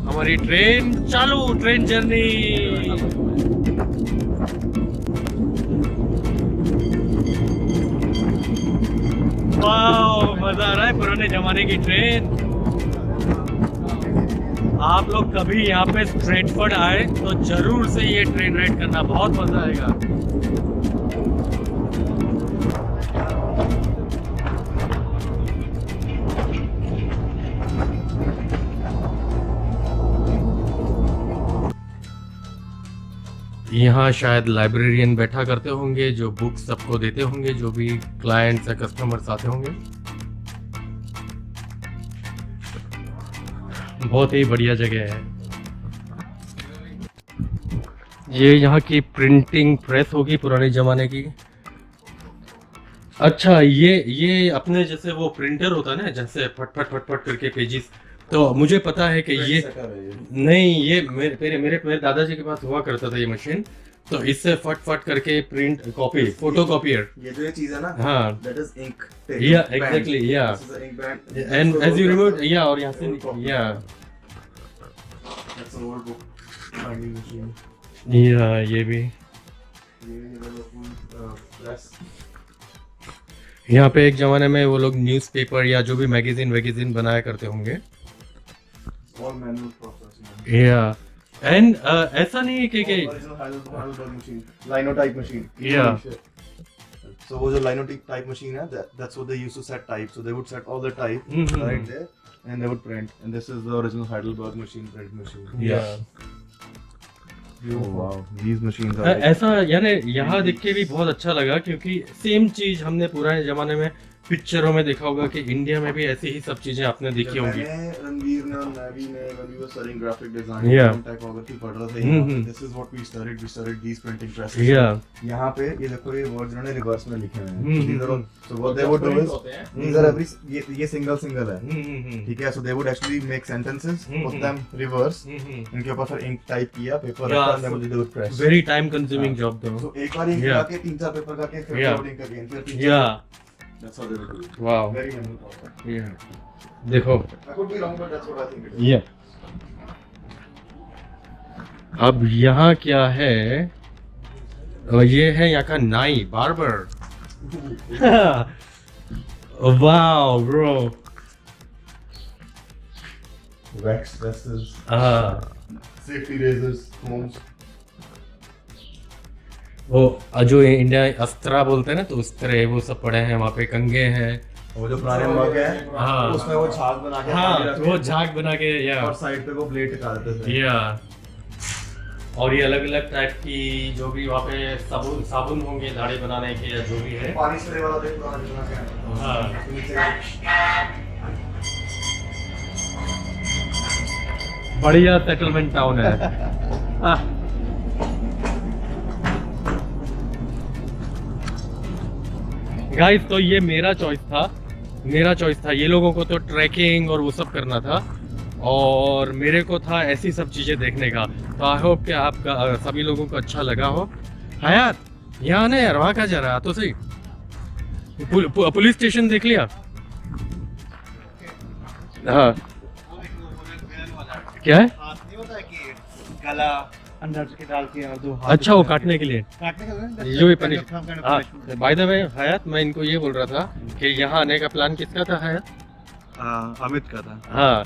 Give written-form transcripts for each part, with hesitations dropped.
हमारी ट्रेन चालू, train journey. वाह, मजा आ रहा है, पुराने जमाने की ट्रेन। आप लोग कभी यहाँ पे स्ट्रेटफोर्ड आए तो जरूर से ये ट्रेन राइड करना, बहुत मजा आएगा। यहाँ शायद लाइब्रेरियन बैठा करते होंगे जो बुक्स सबको देते होंगे, जो भी क्लाइंट्स या कस्टमर्स आते होंगे। बहुत ही बढ़िया जगह है ये। यहाँ की प्रिंटिंग प्रेस होगी पुराने जमाने की। अच्छा, ये अपने जैसे वो प्रिंटर होता है ना, जैसे फट फट फट फट करके पेजेस, तो मुझे पता है कि ये नहीं, ये मेरे दादाजी के पास हुआ करता था ये मशीन। तो इससे फट फट करके प्रिंट कॉपी, फोटो कॉपियर, ये जो ये चीज है ना, हाँ, that is ink, yeah, exactly, yeah, this is the ink brand, and as you remove, yeah, और यहाँ से, yeah, that's an old book binding machine, yeah, ये भी। press, यहाँ पे एक जमाने में वो लोग न्यूज़पेपर या जो भी मैगजीन बनाया करते होंगे। all manual process, yeah, and ऐसा नहीं है कि original Heidelberg machine, linotype machine, Yeah. so वो जो linotype machine है, that's what they used to set type, so they would set all the type right there and they would print, and this is the original Heidelberg machine, print machine. yeah. Oh wow, these machines are like, ऐसा यानी यहाँ देख के भी बहुत अच्छा लगा, क्योंकि सेम चीज हमने पुराने जमाने में पिक्चरों में देखा होगा कि इंडिया में भी ऐसी ही सब चीजें आपने देखी होंगी। मैंने रणवीर ने और नवी ने when we were studying graphic design, Yeah. typography पढ़ रहे थे, this is what we studied these printing presses. Yeah. यहाँ पे ये देखो, ये words इन्होंने reverse में लिखे हुए हैं। हम्म, These are all, so what they would do is, these are every, ये single है, ठीक है? So they would actually make sentences, put them reverse, इनके ऊपर फिर ink type किया, paper Yeah, रखा, and then they would press. Very time consuming job दो। So एक बार ink Yeah. लगा के 3-4 पेपर करके फिर Yeah. forward ink again, फिर 3-4 या That's how they would do it. Wow, Very manual process. या देखो, I could be wrong, but that's what I think it is. ये अब यहाँ क्या है, ये है यहाँ का नाई, barber. Wow bro, Wax testers, safety razors, combs. वो जो इंडिया अस्त्रा बोलते हैं ना, तो उस तरह वो सब पड़े हैं वहाँ पे, कंगे हैं। वो जो पुराने मग है, हाँ। उसमें वो झाग बना के हाँ, पानी रख वो के, झाग बना के, या और साइड पे वो ब्लेड टिका देते थे। या और ये अलग अलग टाइप की जो भी वहाँ पे साबुन होंगे दाढ़ी बनाने के या जो भी है। पानी स्प्रे वाला देख पुराना बना के आया। हाँ, बढ़िया सेटलमेंट टाउन है। गाइस, तो ये मेरा चॉइस था। ये लोगों को तो ट्रैकिंग और वो सब करना था, और मेरे को था ऐसी सब चीज़ें देखने का। तो आई होप कि आपका सभी लोगों को अच्छा लगा हो। हयात, यहाँ ना यार, वहाँ कहाँ जा रहा है? तो सही, पुलिस स्टेशन देख लिया? हाँ, क्या है? गला अंदर के डाल के और दो हाथ अच्छा, वो काटने के लिए, काटने का जो भी पनिश। हाँ, बाय द वे हयात, मैं इनको ये बोल रहा था कि यहाँ आने का प्लान किसका था हयात? अमित का था। हाँ,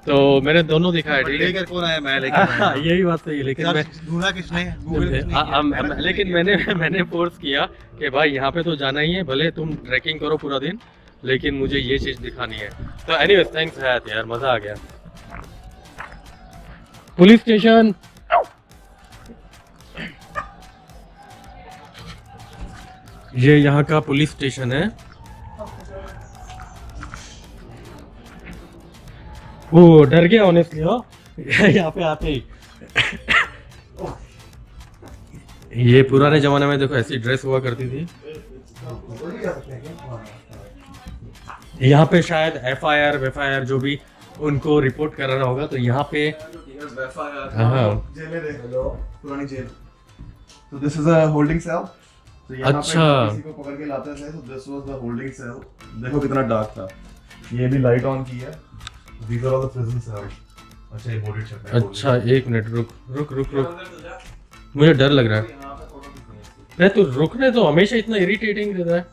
तो मैंने दोनों दिखाया, ठीक है? लेकर कौन आया? मैं लेकर यही बात सही है, लेकिन मैं ढूंढा किसने? गूगल किसने? लेकिन मैंने फोर्स किया कि भाई यहाँ पे तो जाना ही है, भले तुम ट्रैकिंग करो पूरा दिन, लेकिन मुझे ये चीज़ दिखानी है। तो एनीवेज, थैंक्स हयात यार, मज़ा आ गया। पुलिस स्टेशन, ये यहाँ का पुलिस स्टेशन है। वो डर गया ऑनेस्टली हो यहाँ पे आते ही। ये पुराने जमाने में देखो ऐसी ड्रेस हुआ करती थी। यहाँ पे शायद एफआईआर जो भी उनको रिपोर्ट करना होगा, तो यहाँ पे पुरानी jail. So this is a holding cell. So यहाँ पे अच्छा। किसी को पकड़ के लाते थे, so this was the holding cell. देखो कितना डार्क था। ये भी लाइट ऑन की है, These are all the prison cells. अच्छा ये boarded shut है. अच्छा एक मिनट रुक रुक रुक रुक, मुझे डर लग रहा है। नहीं तो रुकने तो हमेशा इतना इरिटेटिंग रहता है।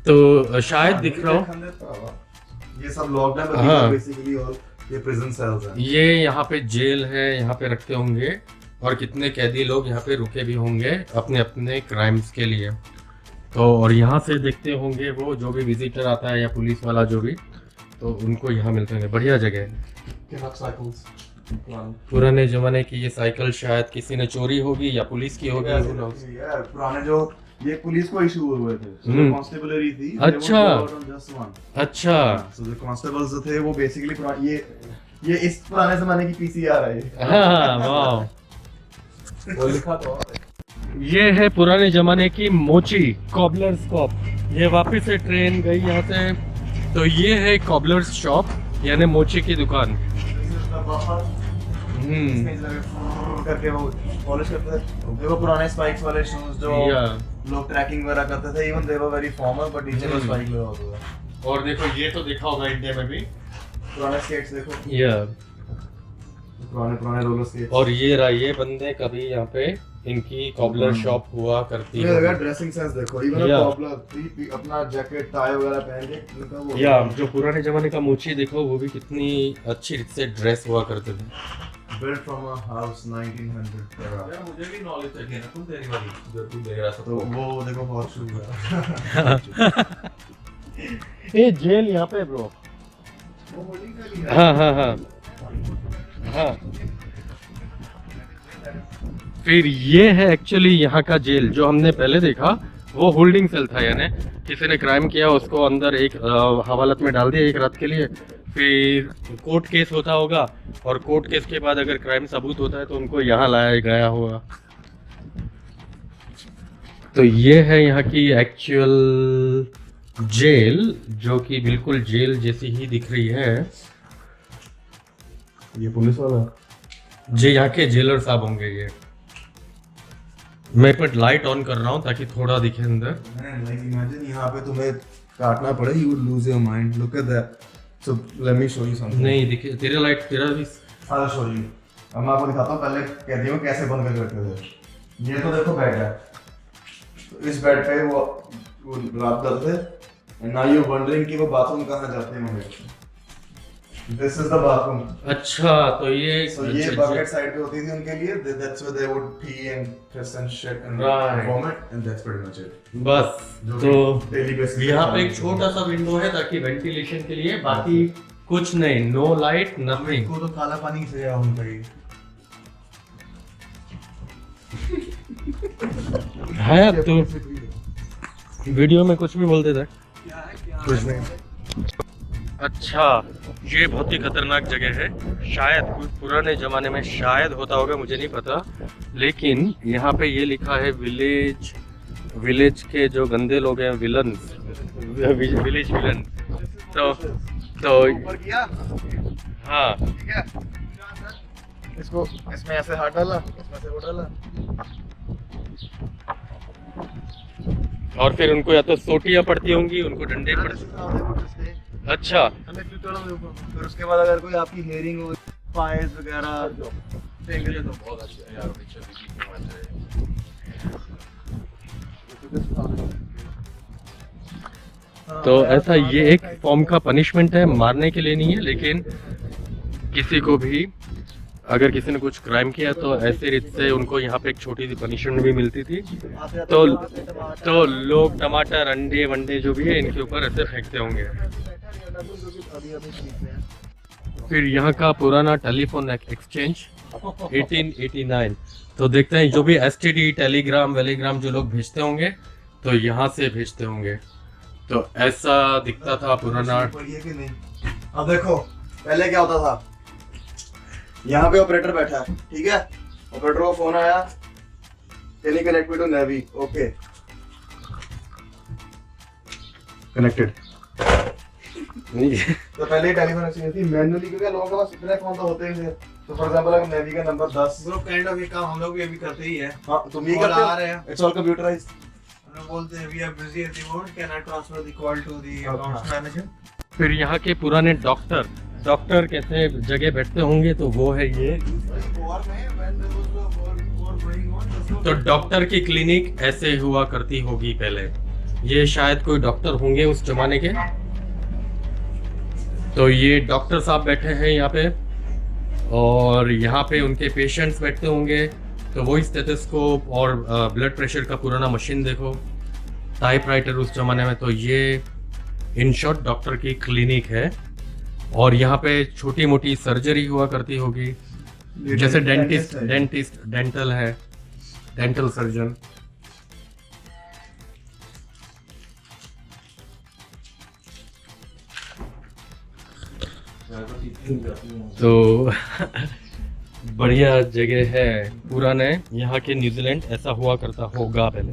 तो शायद दिख रहा हूँ ये सब लॉक्ड है, हाँ। बेसिकली और ये प्रिजन सेल्स हैं। ये यहाँ पे जेल है, यहाँ पे रखते होंगे और कितने कैदी लोग यहाँ पे रुके भी होंगे अपने अपने क्राइम्स के लिए। तो और यहाँ से देखते होंगे वो जो भी विजिटर आता है या पुलिस वाला जो भी, तो उनको यहाँ मिलते होंगे। बढ़िया जगह है। पुराने जमाने की ये साइकिल शायद किसी ने चोरी होगी या पुलिस की होगी। who knows? यार पुराने जो ये पुलिस को इशू हुए थे, कांस्टेबलरी थी। अच्छा। अच्छा सो द कांस्टेबल्स जो थे वो बेसिकली ये इस पुराने जमाने की पीसीआर है। हाँ वाह। वो लिखा तो ये है पुराने जमाने की मोची कॉबलर्स शॉप। ये वापस से ट्रेन गई यहाँ से। तो ये है कॉबलर्स शॉप यानी मोची की दुकान। करके वो पॉलिश करते थे। वो पुराने स्पाइक्स वाले शूज जो लोग ट्रैकिंग वगैरह करते थे, even they were very formal but नीचे में स्पाइक लगा होता था। और देखो ये तो देखा होगा इंडिया में भी पुराने स्केट्स देखो, पुराने रोलर स्केट्स। और ये रहा ये बंदे कभी यहाँ पे इनकी कॉबलर शॉप हुआ करती ये है। लगा ड्रेसिंग सेंस देखो, इवन कॉबलर अपना जैकेट टाई वगैरह पहन के इनका वो या जो पुराने जमाने का मोची देखो वो भी कितनी अच्छी से ड्रेस हुआ करते थे। built from a house 1900 era। यार मुझे भी नॉलेज चाहिए ना, तुम तेरी वाली जो तू दे रहा सब। तो वो देखो बहुत शूज है। ये जेल यहाँ पे ब्रो। हाँ हाँ हाँ हाँ। फिर ये है एक्चुअली यहाँ का जेल जो हमने पहले देखा, वो होल्डिंग सेल था। यानी किसी ने क्राइम किया उसको अंदर एक हवालत में डाल दिया एक रात के लिए, फिर कोर्ट केस होता होगा और कोर्ट केस के बाद अगर क्राइम सबूत होता है तो उनको यहाँ लाया गया होगा। तो ये है यहाँ की एक्चुअल जेल जो कि बिल्कुल जेल जैसी ही दिख रही है। ये पुलिस वाला जो यहाँ के जेलर साहब होंगे ये। मैं पर लाइट ऑन कर रहा हूँ ताकि थोड़ा दिखे अंदर। लाइक इमेजिन यहाँ पे तुम्हें काटना पड़े, you would lose your mind. Look at that. So let me show you something. नहीं दिखे तेरा लाइट तेरा भी। I show you. अब मैं आपको दिखाता हूँ पहले कैदियों को कैसे बंद करके रखते थे। ये तो देखो बेड है, तो इस बेड पे वो रात करते थे। एंड नाउ यू वंडरिंग कि वो बाथरूम कहाँ जाते होंगे। This is the bathroom. अच्छा तो ये ये बकेट साइड पे होती थी उनके लिए। That's where they would pee and piss and shit and Right. vomit and that's pretty much it। बस तो डेली बेसिस यहाँ पे एक छोटा सा विंडो है ताकि वेंटिलेशन के लिए, बाकी कुछ नहीं, नो लाइट नथिंग। को तो काला पानी से या होना चाहिए। है अब तो वीडियो में कुछ भी बोल देता है। कुछ नहीं। अच्छा ये बहुत ही खतरनाक जगह है। शायद पुराने ज़माने में शायद होता होगा, मुझे नहीं पता, लेकिन यहाँ पे ये लिखा है विलेज के जो गंदे लोग हैं विलन्स, विलेज विलन। तो ऊपर किया, हाँ ठीक है। इसको इसमें ऐसे हाथ डाला, इसमें से वो डाला। और फिर उनको या तो सोटियाँ पड़ती होंगी, उनको डंडे पड़ते। अच्छा फिर उसके बाद अगर कोई आपकी हेयरिंग हो, पायस वगैरह तो बहुत अच्छी है यार, पिक्चर भी देखने में अच्छा है। तो ऐसा ये एक फॉर्म का पनिशमेंट है, मारने के लिए नहीं है, लेकिन किसी को भी अगर किसी ने कुछ क्राइम किया तो ऐसे रीत से उनको यहाँ पे एक छोटी सी पनिशमेंट भी मिलती थी। तो लोग टमाटर अंडे वंडे जो भी है इनके ऊपर ऐसे फेंकते होंगे। फिर यहाँ का पुराना टेलीफोन एक्सचेंज 1889। तो देखते हैं जो भी एसटीडी टेलीग्राम वेलीग्राम जो लोग भेजते होंगे तो यहाँ से भेजते होंगे। तो ऐसा दिखता था पुराना। अब देखो पहले क्या होता था, यहाँ पे ऑपरेटर बैठा है, ठीक है। ऑपरेटर को फोन आया, can you connect me to navy, okay connected. तो पहले टेलीफोन एक्सचेंज थी मैन्युअली, क्योंकि लोगों के पास इतने फोन तो होते ही थे। तो फॉर एग्जांपल अगर नेवी का नंबर 10, ब्रो काइंड ऑफ ये काम हम लोग भी अभी करते ही है। हाँ तुम ये Call करते आ रहे हो, हैं। It's all computerised. हम लोग बोलते हैं we are busy at the moment, can I transfer the call to the accounts manager. फिर यहाँ के पुराने डॉक्टर कैसे जगह बैठते होंगे, तो वो है ये। तो डॉक्टर की क्लिनिक ऐसे हुआ करती होगी पहले। ये शायद कोई डॉक्टर होंगे उस जमाने के। तो ये डॉक्टर साहब बैठे हैं यहाँ पे, और यहाँ पे उनके पेशेंट्स बैठते होंगे। तो वही स्टेथोस्कोप और ब्लड प्रेशर का पुराना मशीन देखो, टाइपराइटर उस जमाने में। तो ये इन शॉर्ट डॉक्टर की क्लिनिक है, और यहाँ पे छोटी मोटी सर्जरी हुआ करती होगी, जैसे डेंटल है, डेंटल सर्जन। तो बढ़िया जगह है, पुराने यहाँ के न्यूजीलैंड ऐसा हुआ करता होगा पहले।